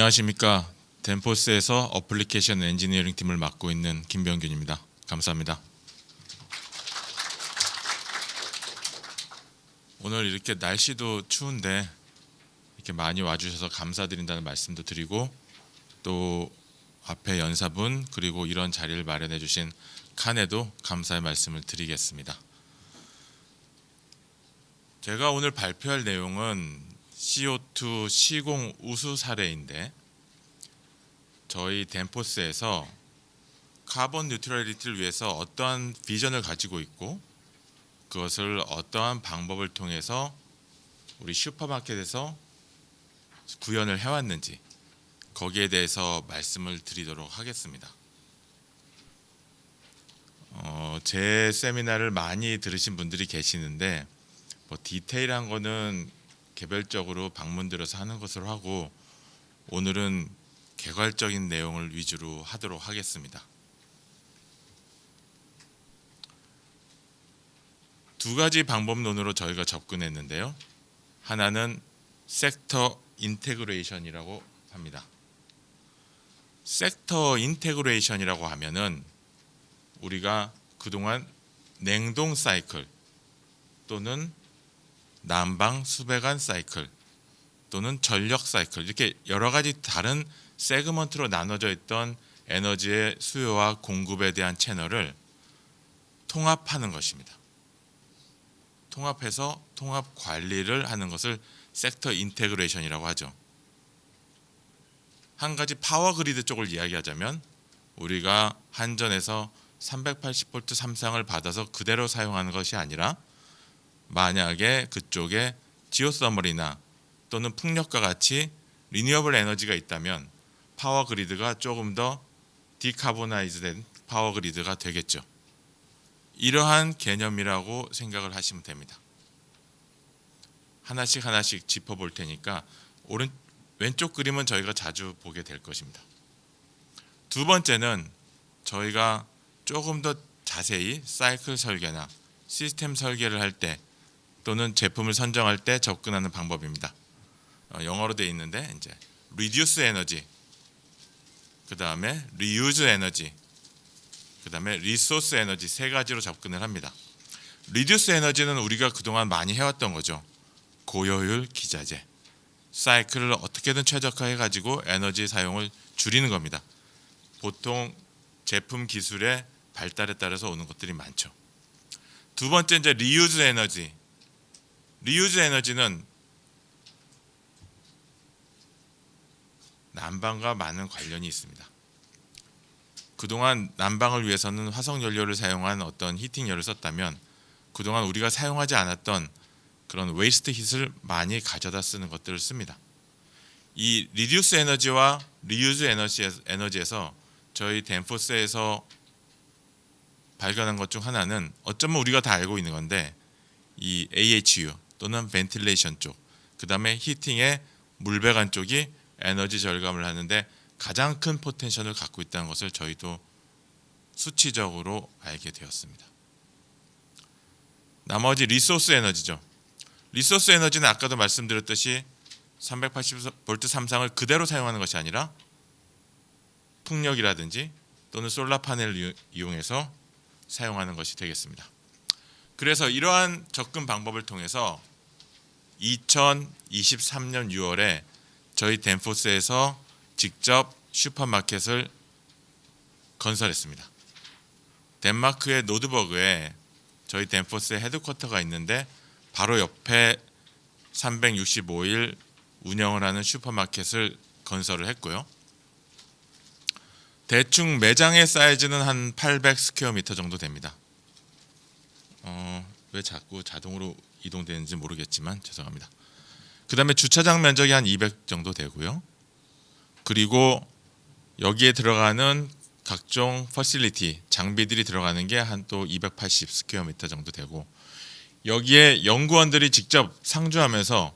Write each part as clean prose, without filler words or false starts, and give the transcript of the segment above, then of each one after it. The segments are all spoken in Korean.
안녕하십니까. 덴포스에서 어플리케이션 엔지니어링 팀을 맡고 있는 김병균입니다. 감사합니다. 오늘 이렇게 날씨도 추운데 이렇게 많이 와주셔서 감사드린다는 말씀도 드리고, 또 앞에 연사분 그리고 이런 자리를 마련해 주신 칸에도 감사의 말씀을 드리겠습니다. 제가 오늘 발표할 내용은 CO2 시공 우수 사례인데, 저희 덴포스에서 카본 뉴트럴리티를 위해서 어떠한 비전을 가지고 있고 그것을 어떠한 방법을 통해서 우리 슈퍼마켓에서 구현을 해왔는지, 거기에 대해서 말씀을 드리도록 하겠습니다. 제 세미나를 많이 들으신 분들이 계시는데, 디테일한 거는 개별적으로 방문 들어서 하는 것으로 하고, 오늘은 개괄적인 내용을 위주로 하도록 하겠습니다. 두 가지 방법론으로 저희가 접근했는데요. 하나는 섹터 인테그레이션이라고 합니다. 섹터 인테그레이션이라고 하면은 우리가 그동안 냉동 사이클 또는 난방 수배관 사이클 또는 전력 사이클, 이렇게 여러 가지 다른 세그먼트로 나눠져 있던 에너지의 수요와 공급에 대한 채널을 통합하는 것입니다. 통합해서 통합 관리를 하는 것을 섹터 인테그레이션이라고 하죠. 한 가지 파워 그리드 쪽을 이야기하자면, 우리가 한전에서 380V 3상을 받아서 그대로 사용하는 것이 아니라, 만약에 그쪽에 지오서멀이나 또는 풍력과 같이 리뉴어블 에너지가 있다면 파워 그리드가 조금 더 디카보나이즈된 파워 그리드가 되겠죠. 이러한 개념이라고 생각을 하시면 됩니다. 하나씩 짚어볼 테니까 왼쪽 그림은 저희가 자주 보게 될 것입니다. 두 번째는 저희가 조금 더 자세히 사이클 설계나 시스템 설계를 할 때 또는 제품을 선정할 때 접근하는 방법입니다. 영어로 되어 있는데, 이제 reduce 에너지, 그 다음에 reuse 에너지, 그 다음에 resource 에너지, 세 가지로 접근을 합니다. reduce 에너지는 우리가 그동안 많이 해왔던 거죠. 고효율 기자재, 사이클을 어떻게든 최적화해 가지고 에너지 사용을 줄이는 겁니다. 보통 제품 기술의 발달에 따라서 오는 것들이 많죠. 두 번째, 이제 reuse 에너지. reuse 에너지는 난방과 많은 관련이 있습니다. 그동안 난방을 위해서는 화석연료를 사용한 어떤 히팅열을 썼다면, 그동안 우리가 사용하지 않았던 그런 웨이스트 힛을 많이 가져다 쓰는 것들을 씁니다. 이 리듀스 에너지와 리유즈 에너지에서 저희 덴포스에서 발견한 것 중 하나는, 어쩌면 우리가 다 알고 있는 건데, 이 AHU 또는 벤틸레이션 쪽, 그 다음에 히팅의 물배관 쪽이 에너지 절감을 하는데 가장 큰 포텐셜을 갖고 있다는 것을 저희도 수치적으로 알게 되었습니다. 나머지 리소스 에너지죠. 리소스 에너지는 아까도 말씀드렸듯이 380V 3상을 그대로 사용하는 것이 아니라 풍력이라든지 또는 솔라 파넬을 이용해서 사용하는 것이 되겠습니다. 그래서 이러한 접근 방법을 통해서 2023년 6월에 저희 덴포스에서 직접 슈퍼마켓을 건설했습니다. 덴마크의 노드버그에 저희 덴포스의 헤드쿼터가 있는데, 바로 옆에 365일 운영을 하는 슈퍼마켓을 건설을 했고요. 대충 매장의 사이즈는 한 800스퀘어미터 정도 됩니다. 왜 자꾸 자동으로 이동되는지 모르겠지만 죄송합니다. 그 다음에 주차장 면적이 한 200 정도 되고요. 그리고 여기에 들어가는 각종 퍼실리티, 장비들이 들어가는 게 한 또 280 스퀘어미터 정도 되고, 여기에 연구원들이 직접 상주하면서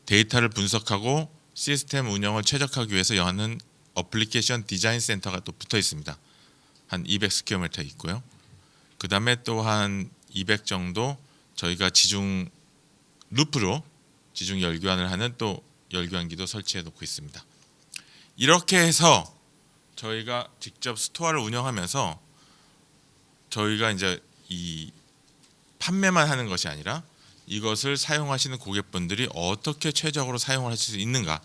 데이터를 분석하고 시스템 운영을 최적화하기 위해서 하는 어플리케이션 디자인 센터가 또 붙어 있습니다. 한 200 스퀘어미터 있고요. 그 다음에 또 한 200 정도 저희가 지중 루프로 지중 열교환을 하는 또 열교환기도 설치해 놓고 있습니다. 이렇게 해서 저희가 직접 스토어를 운영하면서 저희가 이제 이 판매만 하는 것이 아니라 이것을 사용하시는 고객분들이 어떻게 최적으로 사용할 수 있는가,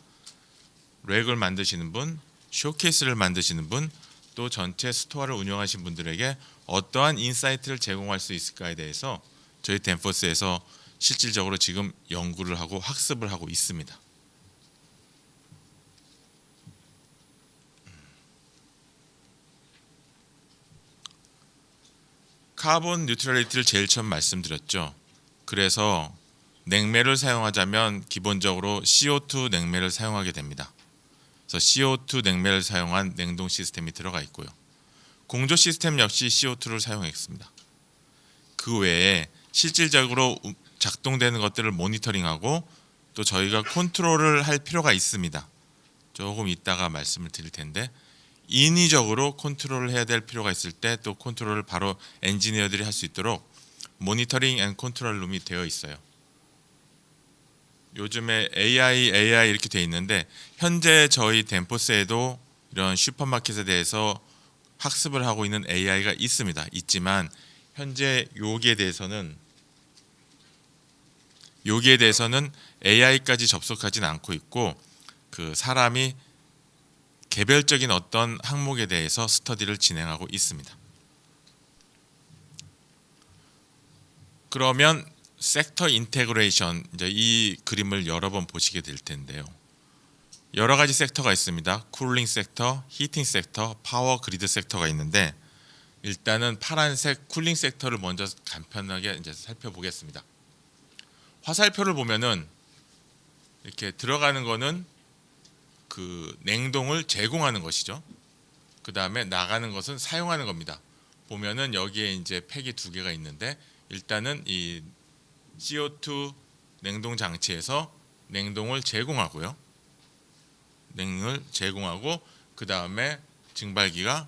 렉을 만드시는 분, 쇼케이스를 만드시는 분, 또 전체 스토어를 운영하신 분들에게 어떠한 인사이트를 제공할 수 있을까에 대해서 저희 댄포스에서 실질적으로 지금 연구를 하고 학습을 하고 있습니다. 카본 뉴트럴리티를 제일 처음 말씀드렸죠. 그래서 냉매를 사용하자면 기본적으로 CO2 냉매를 사용하게 됩니다. 그래서 CO2 냉매를 사용한 냉동 시스템이 들어가 있고요. 공조 시스템 역시 CO2를 사용했습니다. 그 외에 실질적으로 작동되는 것들을 모니터링하고 또 저희가 컨트롤을 할 필요가 있습니다. 조금 이따가 말씀을 드릴 텐데 인위적으로 컨트롤을 해야 될 필요가 있을 때 또 컨트롤을 바로 엔지니어들이 할 수 있도록 모니터링 앤 컨트롤 룸이 되어 있어요. 요즘에 AI 이렇게 돼 있는데 현재 저희 댄포스에도 이런 슈퍼마켓에 대해서 학습을 하고 있는 AI가 있지만 현재 여기에 대해서는 AI까지 접속하지는 않고 있고 그 사람이 개별적인 어떤 항목에 대해서 스터디를 진행하고 있습니다. 그러면 섹터 인테그레이션, 이제 이 그림을 여러 번 보시게 될 텐데요. 여러 가지 섹터가 있습니다. 쿨링 섹터, 히팅 섹터, 파워 그리드 섹터가 있는데 일단은 파란색 쿨링 섹터를 먼저 간편하게 이제 살펴보겠습니다. 화살표를 보면은 이렇게 들어가는 거는 그 냉동을 제공하는 것이죠. 그 다음에 나가는 것은 사용하는 겁니다. 보면은 여기에 이제 팩이 두 개가 있는데 일단은 이 CO2 냉동 장치에서 냉동을 제공하고요. 냉을 제공하고 그 다음에 증발기가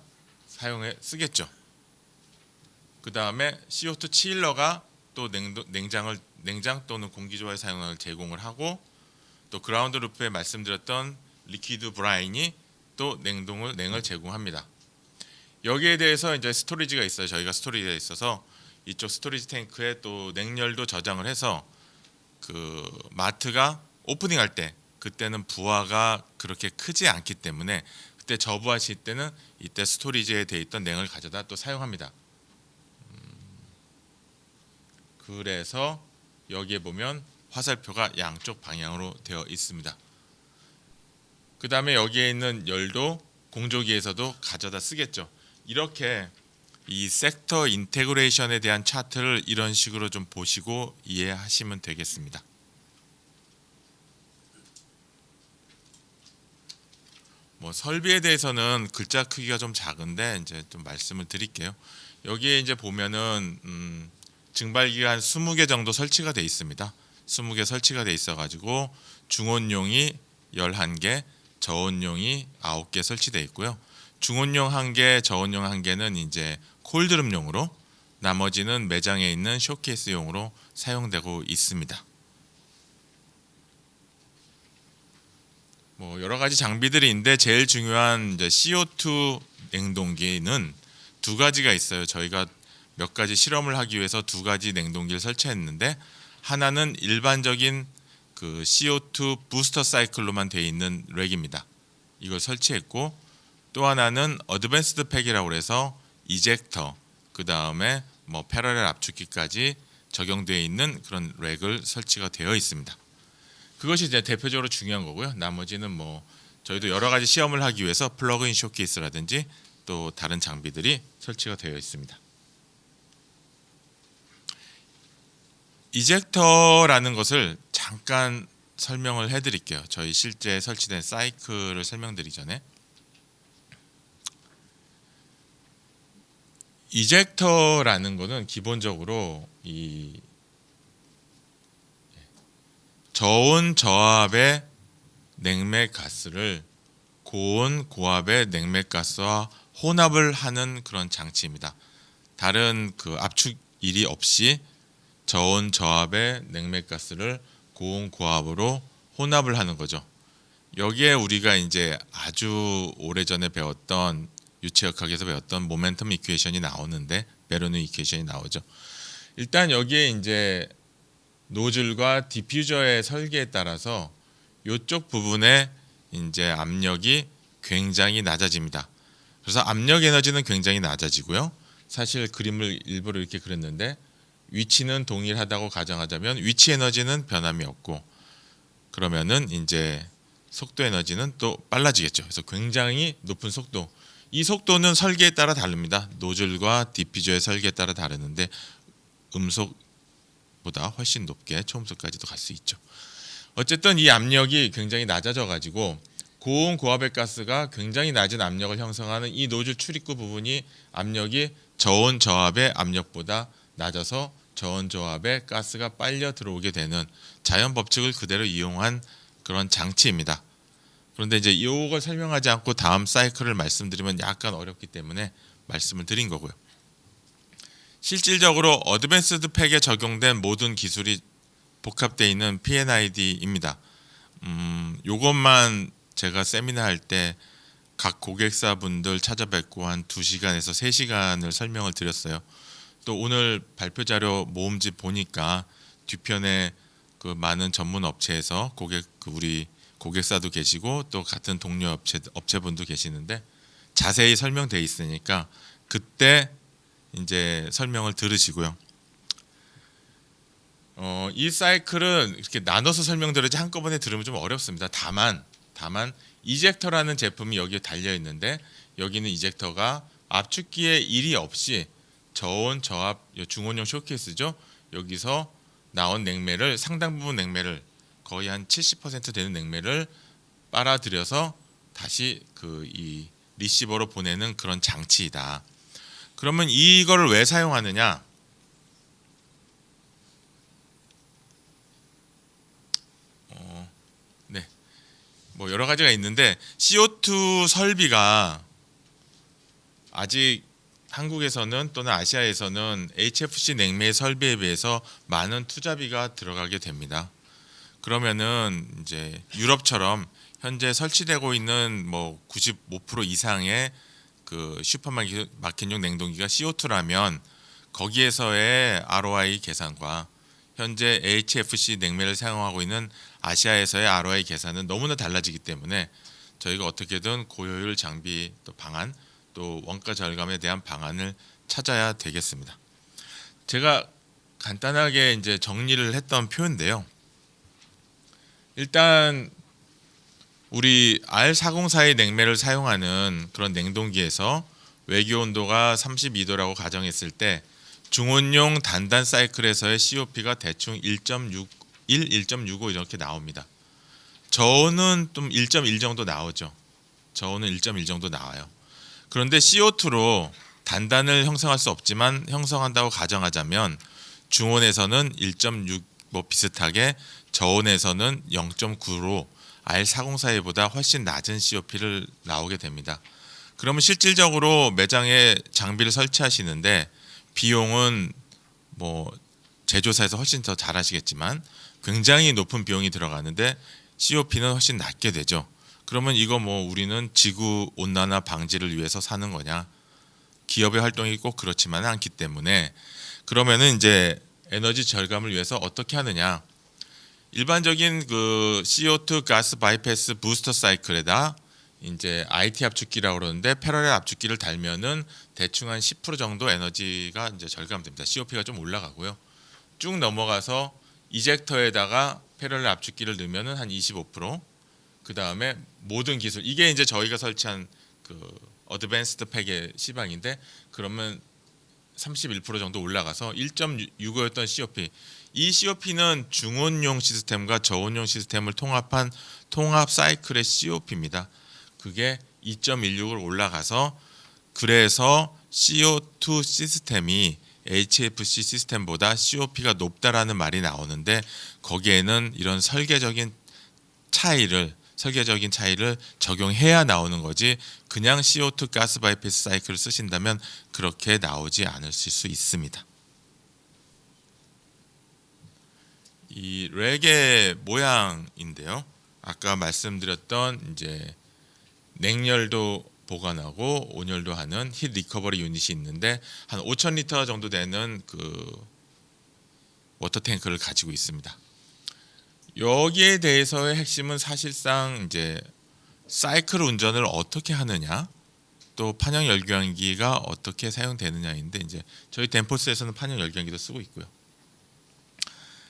쓰겠죠. 그 다음에 CO2 치일러가 또 냉장 또는 공기조화에 사용을 제공을 하고 또 그라운드 루프에 말씀드렸던 리퀴드 브라인이 또 냉을 제공합니다. 여기에 대해서 이제 스토리지가 있어요. 저희가 스토리지가 있어서 이쪽 스토리지 탱크에 또 냉열도 저장을 해서 그 마트가 오프닝 할 때 그때는 부하가 그렇게 크지 않기 때문에 그때 저부하실 때는 이때 스토리지에 돼 있던 냉을 가져다 또 사용합니다. 그래서 여기에 보면 화살표가 양쪽 방향으로 되어 있습니다. 그 다음에 여기에 있는 열도 공조기에서도 가져다 쓰겠죠. 이렇게 이 섹터 인테그레이션에 대한 차트를 이런 식으로 좀 보시고 이해하시면 되겠습니다. 뭐 설비에 대해서는 글자 크기가 좀 작은데 이제 좀 말씀을 드릴게요. 여기에 이제 보면은 증발기가 한 20개 정도 설치가 돼 있습니다. 20개 설치가 돼 있어 가지고 중온용이 11개, 저온용이 9개 설치되어 있고요. 중온용 1개, 저온용 1개는 이제 콜드룸용으로, 나머지는 매장에 있는 쇼케이스용으로 사용되고 있습니다. 뭐 여러 가지 장비들이 있는데 제일 중요한 이제 CO2 냉동기는 두 가지가 있어요. 저희가 몇 가지 실험을 하기 위해서 두 가지 냉동기를 설치했는데 하나는 일반적인 그 CO2 부스터 사이클로만 되어 있는 렉입니다. 이걸 설치했고 또 하나는 어드밴스드 팩이라고 해서 이젝터, 그 다음에 뭐 패러렐 압축기까지 적용되어 있는 그런 렉을 설치가 되어 있습니다. 그것이 이제 대표적으로 중요한 거고요. 나머지는 뭐 저희도 여러 가지 시험을 하기 위해서 플러그인 쇼케이스라든지 또 다른 장비들이 설치가 되어 있습니다. 이젝터라는 것을 잠깐 설명을 해드릴게요. 저희 실제 설치된 사이클을 설명드리기 전에 이젝터라는 것은 기본적으로 이 저온 저압의 냉매 가스를 고온 고압의 냉매 가스와 혼합을 하는 그런 장치입니다. 다른 그 압축 일이 없이 저온 저압의 냉매 가스를 고온 고압으로 혼합을 하는 거죠. 여기에 우리가 이제 아주 오래전에 배웠던 유체역학에서 배웠던 모멘텀 이퀘이션이 나오는데 베르누 이퀘이션이 나오죠. 일단 여기에 이제 노즐과 디퓨저의 설계에 따라서 이쪽 부분에 이제 압력이 굉장히 낮아집니다. 그래서 압력 에너지는 굉장히 낮아지고요. 사실 그림을 일부러 이렇게 그렸는데 위치는 동일하다고 가정하자면 위치 에너지는 변함이 없고 그러면은 이제 속도 에너지는 또 빨라지겠죠. 그래서 굉장히 높은 속도. 이 속도는 설계에 따라 다릅니다. 노즐과 디퓨저의 설계에 따라 다르는데 음속보다 훨씬 높게 초음속까지도 갈 수 있죠. 어쨌든 이 압력이 굉장히 낮아져 가지고 고온 고압의 가스가 굉장히 낮은 압력을 형성하는 이 노즐 출입구 부분이 압력이 저온 저압의 압력보다 낮아서 저온 저압의 가스가 빨려 들어오게 되는 자연 법칙을 그대로 이용한 그런 장치입니다. 그런데 이제 이걸 설명하지 않고 다음 사이클을 말씀드리면 약간 어렵기 때문에 말씀을 드린 거고요. 실질적으로 어드밴스드 팩에 적용된 모든 기술이 복합되어 있는 PNID입니다. 요것만 제가 세미나 할 때 각 고객사분들 찾아뵙고 한 2시간에서 3시간을 설명을 드렸어요. 또 오늘 발표 자료 모음집 보니까 뒤편에 그 많은 전문 업체에서 우리 고객사도 계시고 또 같은 동료 업체분도 계시는데 자세히 설명되어 있으니까 그때 이제 설명을 들으시고요. 이 사이클은 이렇게 나눠서 설명드려야지 한꺼번에 들으면 좀 어렵습니다. 다만 이젝터라는 제품이 여기에 달려 있는데 여기는 이젝터가 압축기에 일이 없이 저온 저압 중온용 쇼케이스죠. 여기서 나온 냉매를 상당 부분 냉매를 거의 한 70% 되는 냉매를 빨아들여서 다시 이 리시버로 보내는 그런 장치이다. 그러면 이거를 왜 사용하느냐? 네, 뭐 여러 가지가 있는데 CO2 설비가 아직 한국에서는 또는 아시아에서는 HFC 냉매 설비에 비해서 많은 투자비가 들어가게 됩니다. 그러면은 이제 유럽처럼 현재 설치되고 있는 뭐 95% 이상의 그 슈퍼마켓용 냉동기가 CO2라면 거기에서의 ROI 계산과 현재 HFC 냉매를 사용하고 있는 아시아에서의 ROI 계산은 너무나 달라지기 때문에 저희가 어떻게든 고효율 장비 또 방안 또 원가 절감에 대한 방안을 찾아야 되겠습니다. 제가 간단하게 이제 정리를 했던 표인데요. 일단 우리 R404의 냉매를 사용하는 그런 냉동기에서 외교 온도가 32도라고 가정했을 때 중온용 단단 사이클에서의 COP가 대충 1.61, 1.65 이렇게 나옵니다. 저온은 좀 1.1 정도 나오죠. 저온은 1.1 정도 나와요. 그런데 CO2로 단단을 형성할 수 없지만 형성한다고 가정하자면 중온에서는 1.6 뭐 비슷하게 저온에서는 0.9로 R404보다 훨씬 낮은 COP를 나오게 됩니다. 그러면 실질적으로 매장에 장비를 설치하시는데 비용은 뭐 제조사에서 훨씬 더 잘 하시겠지만 굉장히 높은 비용이 들어가는데 COP는 훨씬 낮게 되죠. 그러면 이거 뭐 우리는 지구 온난화 방지를 위해서 사는 거냐? 기업의 활동이 꼭 그렇지만은 않기 때문에 그러면은 이제 에너지 절감을 위해서 어떻게 하느냐? 일반적인 그 CO2 가스 바이패스 부스터 사이클에다 이제 IT 압축기라고 그러는데 패러렐 압축기를 달면은 대충 한 10% 정도 에너지가 이제 절감됩니다. COP가 좀 올라가고요. 쭉 넘어가서 이젝터에다가 패러렐 압축기를 넣으면은 한 25%. 그 다음에 모든 기술 이게 이제 저희가 설치한 그 어드밴스드 팩의 시방인데 그러면 31% 정도 올라가서 1.65였던 COP. 이 COP는 중온용 시스템과 저온용 시스템을 통합한 통합 사이클의 COP입니다. 그게 2.16으로 올라가서 그래서 CO2 시스템이 HFC 시스템보다 COP가 높다라는 말이 나오는데 거기에는 이런 설계적인 차이를 적용해야 나오는 거지 그냥 CO2 가스 바이패스 사이클을 쓰신다면 그렇게 나오지 않으실 수 있습니다. 이 렉의 모양인데요. 아까 말씀드렸던 이제 냉열도 보관하고 온열도 하는 힛 리커버리 유닛이 있는데 한 5,000리터 정도 되는 그 워터 탱크를 가지고 있습니다. 여기에 대해서의 핵심은 사실상 이제 사이클 운전을 어떻게 하느냐, 또 판형 열교환기가 어떻게 사용되느냐인데 이제 저희 덴포스에서는 판형 열교환기도 쓰고 있고요.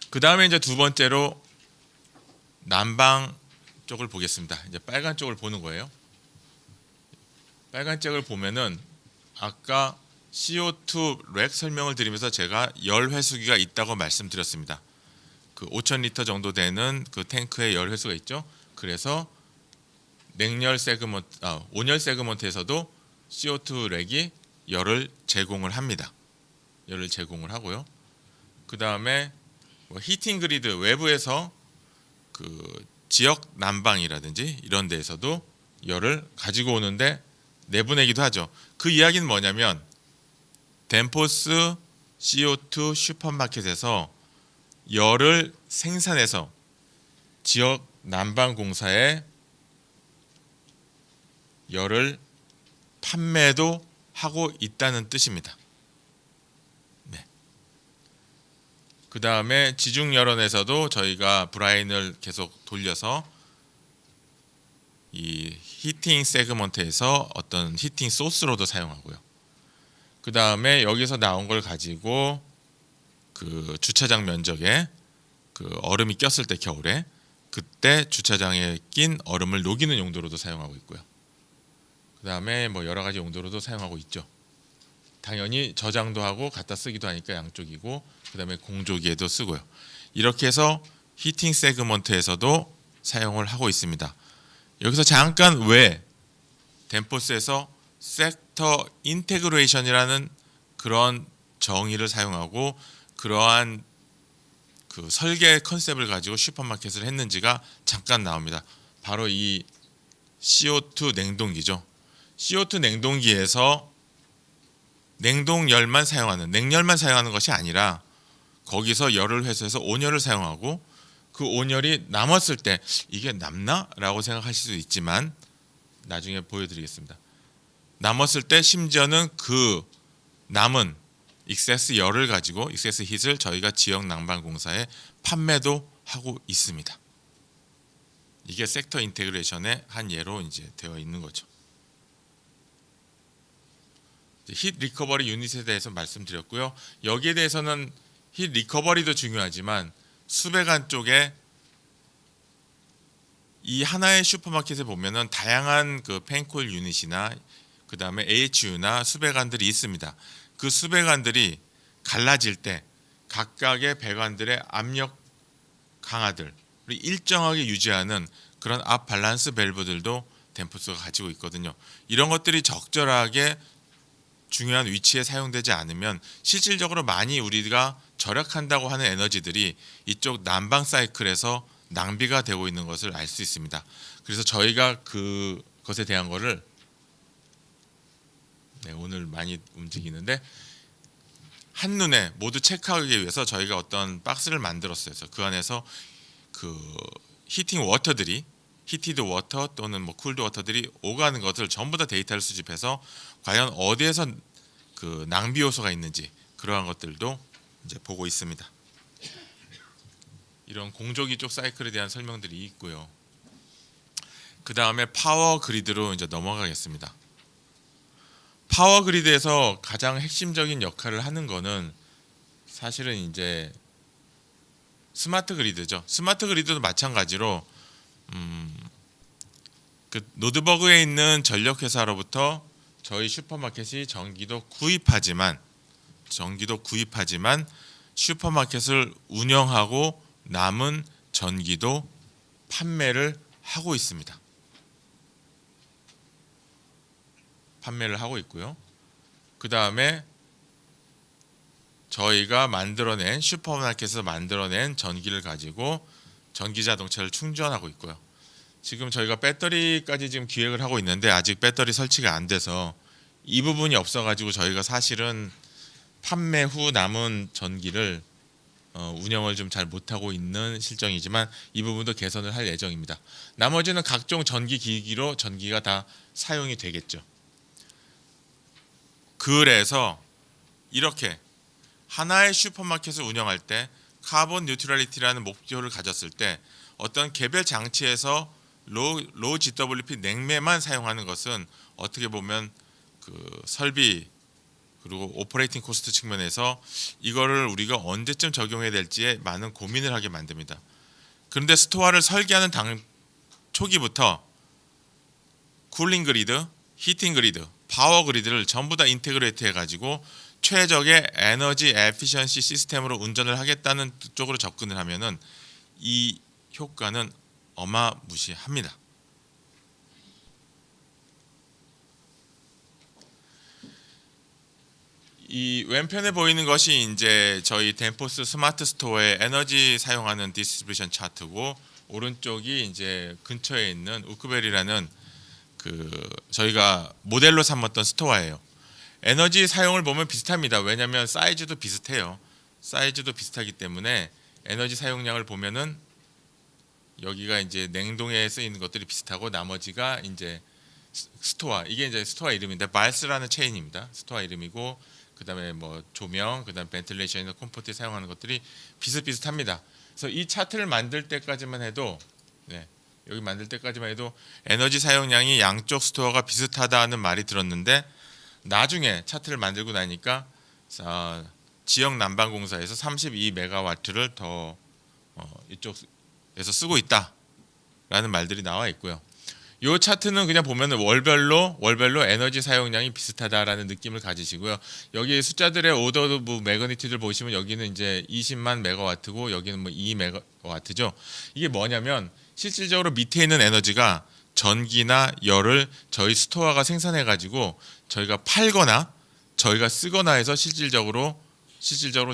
그 다음에 이제 두 번째로 난방 쪽을 보겠습니다. 이제 빨간 쪽을 보는 거예요. 빨간 쪽을 보면은 아까 CO2 렉 설명을 드리면서 제가 열 회수기가 있다고 말씀드렸습니다. 그 5,000리터 정도 되는 그 탱크에 열 회수가 있죠. 그래서 온열 세그먼트에서도 CO2 렉이 열을 제공을 합니다. 열을 제공을 하고요. 그 다음에 히팅 그리드 외부에서 그 지역 난방이라든지 이런 데에서도 열을 가지고 오는데 내보내기도 하죠. 그 이야기는 뭐냐면 덴포스 CO2 슈퍼마켓에서 열을 생산해서 지역 난방공사에 열을 판매도 하고 있다는 뜻입니다. 네. 그 다음에 지중여론에서도 저희가 브라인을 계속 돌려서 이 히팅 세그먼트에서 어떤 히팅 소스로도 사용하고요. 그 다음에 여기서 나온 걸 가지고 그 주차장 면적에 그 얼음이 꼈을 때 겨울에 그때 주차장에 낀 얼음을 녹이는 용도로도 사용하고 있고요. 그 다음에 뭐 여러 가지 용도로도 사용하고 있죠. 당연히 저장도 하고 갖다 쓰기도 하니까 양쪽이고 그 다음에 공조기에도 쓰고요. 이렇게 해서 히팅 세그먼트에서도 사용을 하고 있습니다. 여기서 잠깐 왜 덴포스에서 섹터 인테그레이션이라는 그런 정의를 사용하고 그러한 그 설계 컨셉을 가지고 슈퍼마켓을 했는지가 잠깐 나옵니다. 바로 이 CO2 냉동기죠. CO2 냉동기에서 냉동열만 사용하는 냉열만 사용하는 것이 아니라 거기서 열을 회수해서 온열을 사용하고 그 온열이 남았을 때 이게 남나? 라고 생각하실 수도 있지만 나중에 보여드리겠습니다. 남았을 때 심지어는 그 남은 익세스 열을 가지고 익세스 힛을 저희가 지역 난방공사에 판매도 하고 있습니다. 이게 섹터 인테그레이션의 한 예로 이제 되어 있는 거죠. 힛 리커버리 유닛에 대해서 말씀드렸고요. 여기에 대해서는 힛 리커버리도 중요하지만 수배관 쪽에 이 하나의 슈퍼마켓에 보면은 다양한 그 펜콜 유닛이나 그 다음에 AHU나 수배관들이 있습니다. 그 수배관들이 갈라질 때 각각의 배관들의 압력 강화들을 일정하게 유지하는 그런 압 밸런스 밸브들도 덴포스가 가지고 있거든요. 이런 것들이 적절하게 중요한 위치에 사용되지 않으면 실질적으로 많이 우리가 절약한다고 하는 에너지들이 이쪽 난방 사이클에서 낭비가 되고 있는 것을 알 수 있습니다. 그래서 저희가 그것에 대한 거를 오늘 많이 움직이는데 한눈에 모두 체크하기 위해서 저희가 어떤 박스를 만들었어요. 그래서 그 안에서 그 히팅 워터들이 히티드 워터 또는 뭐 쿨드 워터들이 오가는 것을 전부 다 데이터를 수집해서 과연 어디에서 그 낭비 요소가 있는지 그러한 것들도 이제 보고 있습니다. 이런 공조기 쪽 사이클에 대한 설명들이 있고요. 그 다음에 파워 그리드로 이제 넘어가겠습니다. 파워 그리드에서 가장 핵심적인 역할을 하는 거는 사실은 이제 스마트 그리드죠. 스마트 그리드도 마찬가지로 그 노드버그에 있는 전력회사로부터 저희 슈퍼마켓이 전기도 구입하지만 슈퍼마켓을 운영하고 남은 전기도 판매를 하고 있습니다. 판매를 하고 있고요. 그 다음에 저희가 만들어낸 슈퍼마켓에서 만들어낸 전기를 가지고 전기 자동차를 충전하고 있고요. 지금 저희가 배터리까지 지금 기획을 하고 있는데 아직 배터리 설치가 안 돼서 이 부분이 없어가지고 저희가 사실은 판매 후 남은 전기를 운영을 좀 잘 못하고 있는 실정이지만 이 부분도 개선을 할 예정입니다. 나머지는 각종 전기 기기로 전기가 다 사용이 되겠죠. 그래서 이렇게 하나의 슈퍼마켓을 운영할 때 카본 뉴트럴리티라는 목표를 가졌을 때 어떤 개별 장치에서 low GWP 냉매만 사용하는 것은 어떻게 보면 그 설비 그리고 오퍼레이팅 코스트 측면에서 이거를 우리가 언제쯤 적용해야 될지에 많은 고민을 하게 만듭니다. 그런데 스토어를 설계하는 초기부터 쿨링 그리드, 히팅 그리드, 파워 그리드를 전부 다 인테그레이트 해가지고 최적의 에너지 에피션시 시스템으로 운전을 하겠다는 쪽으로 접근을 하면은 이 효과는 어마무시합니다. 이 왼편에 보이는 것이 이제 저희 덴포스 스마트 스토어의 에너지 사용하는 디스트리뷰션 차트고, 오른쪽이 이제 근처에 있는 우크벨이라는 그 저희가 모델로 삼았던 스토어예요. 에너지 사용을 보면 비슷합니다. 왜냐하면 사이즈도 비슷해요. 사이즈도 비슷하기 때문에 에너지 사용량을 보면은 여기가 이제 냉동에 쓰이는 것들이 비슷하고 나머지가 이제 스토어, 이게 이제 스토어 이름인데 말스라는 체인입니다. 스토어 이름이고, 그다음에 뭐 조명, 그다음 벤틸레이션이나 컴포트에 사용하는 것들이 비슷비슷합니다. 그래서 이 차트를 만들 때까지만 해도, 여기 만들 때까지만 해도 에너지 사용량이 양쪽 스토어가 비슷하다는 말이 들었는데, 나중에 차트를 만들고 나니까 지역 난방공사에서 32메가와트를 더 이쪽에서 쓰고 있다라는 말들이 나와 있고요. 이 차트는 그냥 보면 월별로 에너지 사용량이 비슷하다라는 느낌을 가지시고요. 여기 숫자들의 오더 오브 매그니튜드를 보시면 여기는 이제 20만 메가와트고 여기는 뭐 2메가와트죠. 이게 뭐냐면 실질적으로 밑에 있는 에너지가 전기나 열을 저희 스토어가 생산해 가지고 저희가 팔거나 저희가 쓰거나 해서 실질적으로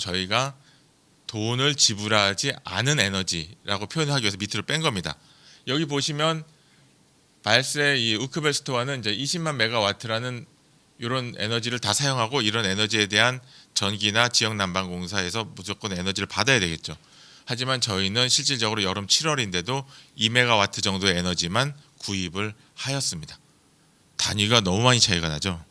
저희가 돈을 지불하지 않은 에너지라고 표현하기 위해서 밑으로 뺀 겁니다. 여기 보시면 발스의 이 우크벨 스토어는 이제 20만 메가와트라는 이런 에너지를 다 사용하고, 이런 에너지에 대한 전기나 지역 난방공사에서 무조건 에너지를 받아야 되겠죠. 하지만 저희는 실질적으로 여름 7월인데도 2메가와트 정도의 에너지만 구입을 하였습니다. 단위가 너무 많이 차이가 나죠.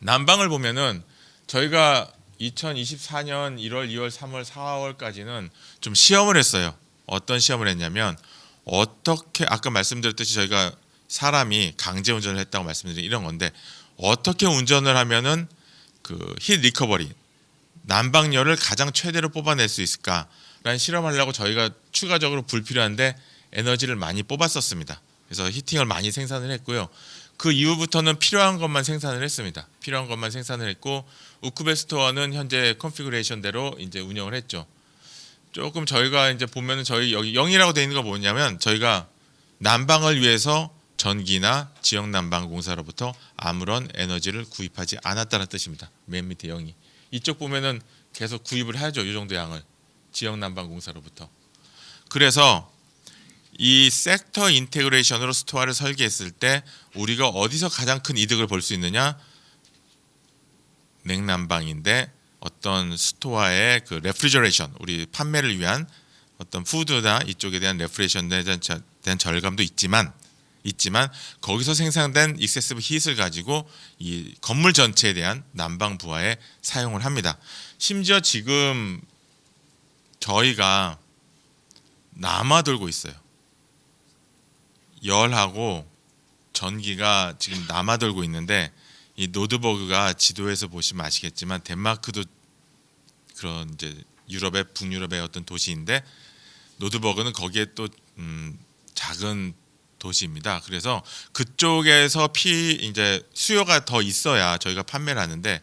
난방을 보면은 저희가 2024년 1월, 2월, 3월, 4월까지는 좀 시험을 했어요. 어떤 시험을 했냐면, 어떻게 아까 말씀드렸듯이 저희가 사람이 강제 운전을 했다고 말씀드린 이런 건데, 어떻게 운전을 하면은 그 힐 리커버리 난방열을 가장 최대로 뽑아낼 수 있을까라는 실험하려고 저희가 추가적으로 불필요한데 에너지를 많이 뽑았었습니다. 그래서 히팅을 많이 생산을 했고요. 그 이후부터는 필요한 것만 생산을 했습니다. 필요한 것만 생산을 했고, 우크벨 스토어는 현재 컨피그레이션대로 이제 운영을 했죠. 조금 저희가 이제 보면은 저희 여기 0이라고 되어 있는 거 뭐냐면, 저희가 난방을 위해서 전기나 지역 난방 공사로부터 아무런 에너지를 구입하지 않았다는 뜻입니다. 맨 밑에 0이. 이쪽 보면은 계속 구입을 하죠. 이 정도 양을 지역 난방 공사로부터. 그래서 이 섹터 인테그레이션으로 스토어를 설계했을 때 우리가 어디서 가장 큰 이득을 볼 수 있느냐? 냉난방인데 어떤 스토어의 그 레프리저레이션, 우리 판매를 위한 어떤 푸드나 이쪽에 대한 레프리저레이션에 대한 절감도 있지만 거기서 생산된 익세시브 힛을 가지고 이 건물 전체에 대한 난방 부하에 사용을 합니다. 심지어 지금 저희가 남아돌고 있어요. 열하고 전기가 지금 남아돌고 있는데, 이 노드버그가 지도에서 보시면 아시겠지만 덴마크도 그런 이제 유럽의 북유럽의 어떤 도시인데, 노드버그는 거기에 또 작은 도시입니다. 그래서 그쪽에서 이제 수요가 더 있어야 저희가 판매를 하는데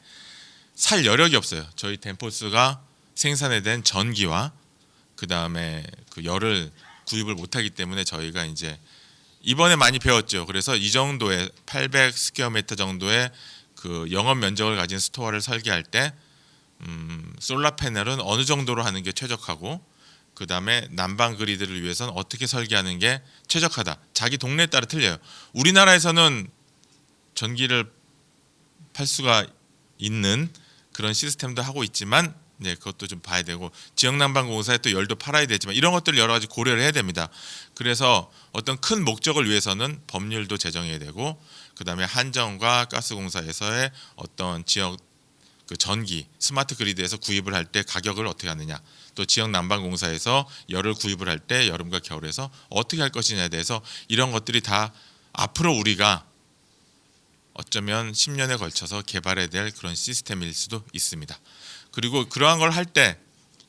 살 여력이 없어요. 저희 덴포스가 생산해낸 전기와 그 다음에 그 열을 구입을 못하기 때문에 저희가 이제 이번에 많이 배웠죠. 그래서 이 정도의 800 스퀘어미터 정도의 그 영업 면적을 가진 스토어를 설계할 때 솔라 패널은 어느 정도로 하는 게 최적하고, 그 다음에 난방 그리드를 위해서는 어떻게 설계하는 게 최적하다. 자기 동네에 따라 틀려요. 우리나라에서는 전기를 팔 수가 있는 그런 시스템도 하고 있지만, 네, 그것도 좀 봐야 되고 지역난방공사에 또 열도 팔아야 되지만 이런 것들 여러 가지 고려를 해야 됩니다. 그래서 어떤 큰 목적을 위해서는 법률도 제정해야 되고 그다음에 한전과 가스공사에서의 어떤 지역 그 전기 스마트 그리드에서 구입을 할 때 가격을 어떻게 하느냐, 또 지역 난방공사에서 열을 구입을 할 때 여름과 겨울에서 어떻게 할 것이냐에 대해서 이런 것들이 다 앞으로 우리가 어쩌면 10년에 걸쳐서 개발해야 될 그런 시스템일 수도 있습니다. 그리고 그러한 걸 할 때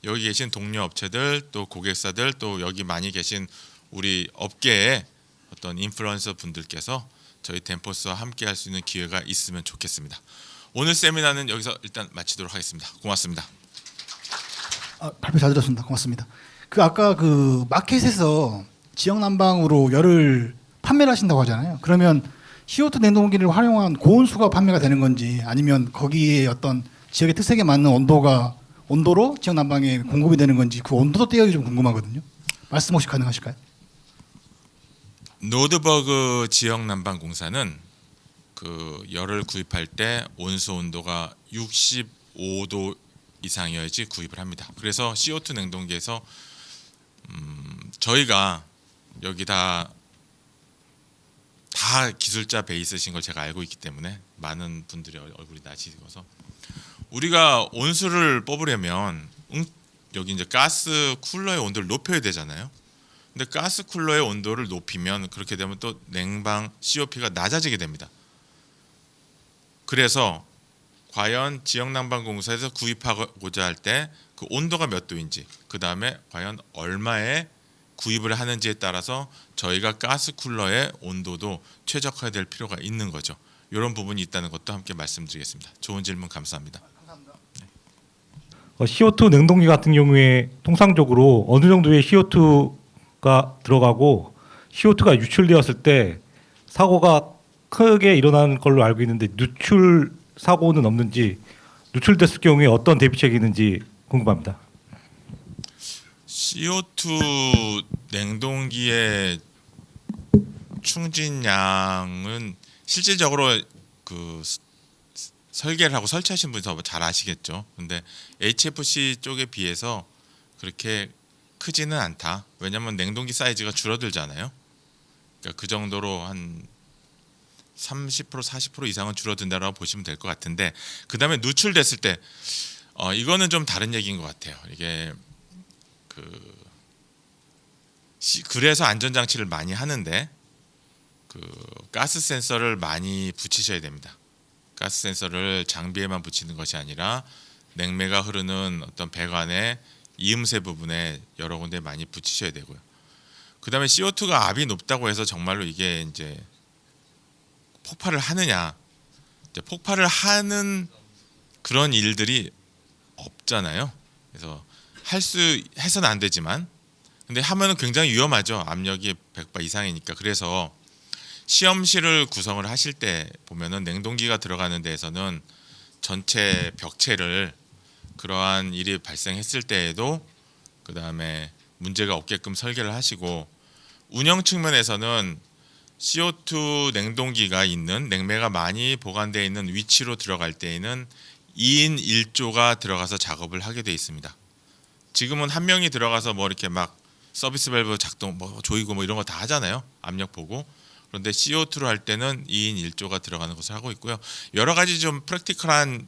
여기 계신 동료 업체들 또 고객사들 또 여기 많이 계신 우리 업계의 어떤 인플루언서 분들께서 저희 덴포스와 함께 할 수 있는 기회가 있으면 좋겠습니다. 오늘 세미나는 여기서 일단 마치도록 하겠습니다. 고맙습니다. 발표 잘 들었습니다. 고맙습니다. 그 아까 그 마켓에서 지역 난방으로 열을 판매를 하신다고 하잖아요. 그러면 CO2 냉동기를 활용한 고온수가 판매가 되는 건지 아니면 거기에 어떤 지역의 특색에 맞는 온도로 지역 난방에 공급이 되는 건지 그 온도도 떼어기 좀 궁금하거든요. 말씀 혹시 가능하실까요? 노드버그 지역 난방공사는 그 열을 구입할 때 온수 온도가 65도 이상이어야지 구입을 합니다. 그래서 CO2 냉동기에서 저희가 여기 다 기술자 베이스신 걸 제가 알고 있기 때문에 많은 분들이 얼굴이 나시고서 우리가 온수를 뽑으려면 여기 이제 가스 쿨러의 온도를 높여야 되잖아요. 근데 가스 쿨러의 온도를 높이면 그렇게 되면 또 냉방 COP가 낮아지게 됩니다. 그래서 과연 지역난방공사에서 구입하고자 할 때 그 온도가 몇 도인지 그 다음에 과연 얼마에 구입을 하는지에 따라서 저희가 가스 쿨러의 온도도 최적화될 필요가 있는 거죠. 이런 부분이 있다는 것도 함께 말씀드리겠습니다. 좋은 질문 감사합니다. CO2 냉동기 같은 경우에 통상적으로 어느 정도의 CO2가 들어가고 CO2가 유출되었을 때 사고가 크게 일어나는 걸로 알고 있는데 누출 사고는 없는지 누출됐을 경우에 어떤 대비책이 있는지 궁금합니다. CO2 냉동기의 충진량은 실질적으로 그 설계를 하고 설치하신 분이 더 잘 아시겠죠. 근데 HFC 쪽에 비해서 그렇게 크지는 않다. 왜냐하면 냉동기 사이즈가 줄어들잖아요. 그러니까 그 정도로 한 30% 40% 이상은 줄어든다라고 보시면 될 것 같은데 그다음에 누출됐을 때 이거는 좀 다른 얘기인 것 같아요. 이게 그래서 안전장치를 많이 하는데 그 가스 센서를 많이 붙이셔야 됩니다. 가스 센서를 장비에만 붙이는 것이 아니라 냉매가 흐르는 어떤 배관의 이음새 부분에 여러 군데 많이 붙이셔야 되고요. 그다음에 CO2가 압이 높다고 해서 정말로 이게 이제 폭발을 하느냐? 이제 폭발을 하는 그런 일들이 없잖아요. 그래서 해서는 안 되지만 근데 하면은 굉장히 위험하죠. 압력이 100바 이상이니까. 그래서 시험실을 구성을 하실 때 보면은 냉동기가 들어가는 데에서는 전체 벽체를 그러한 일이 발생했을 때에도 그 다음에 문제가 없게끔 설계를 하시고 운영 측면에서는 CO2 냉동기가 있는 냉매가 많이 보관되어 있는 위치로 들어갈 때에는 2인 1조가 들어가서 작업을 하게 되어 있습니다. 지금은 한 명이 들어가서 뭐 이렇게 막 서비스 밸브 작동 뭐 조이고 뭐 이런 거 다 하잖아요. 압력 보고. 그런데 CO2로 할 때는 2인 1조가 들어가는 것을 하고 있고요. 여러 가지 좀 프랙티컬한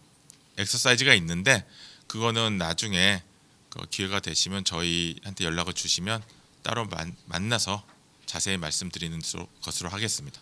엑서사이즈가 있는데 그거는 나중에 기회가 되시면 저희한테 연락을 주시면 따로 만나서 자세히 말씀드리는 것으로 하겠습니다.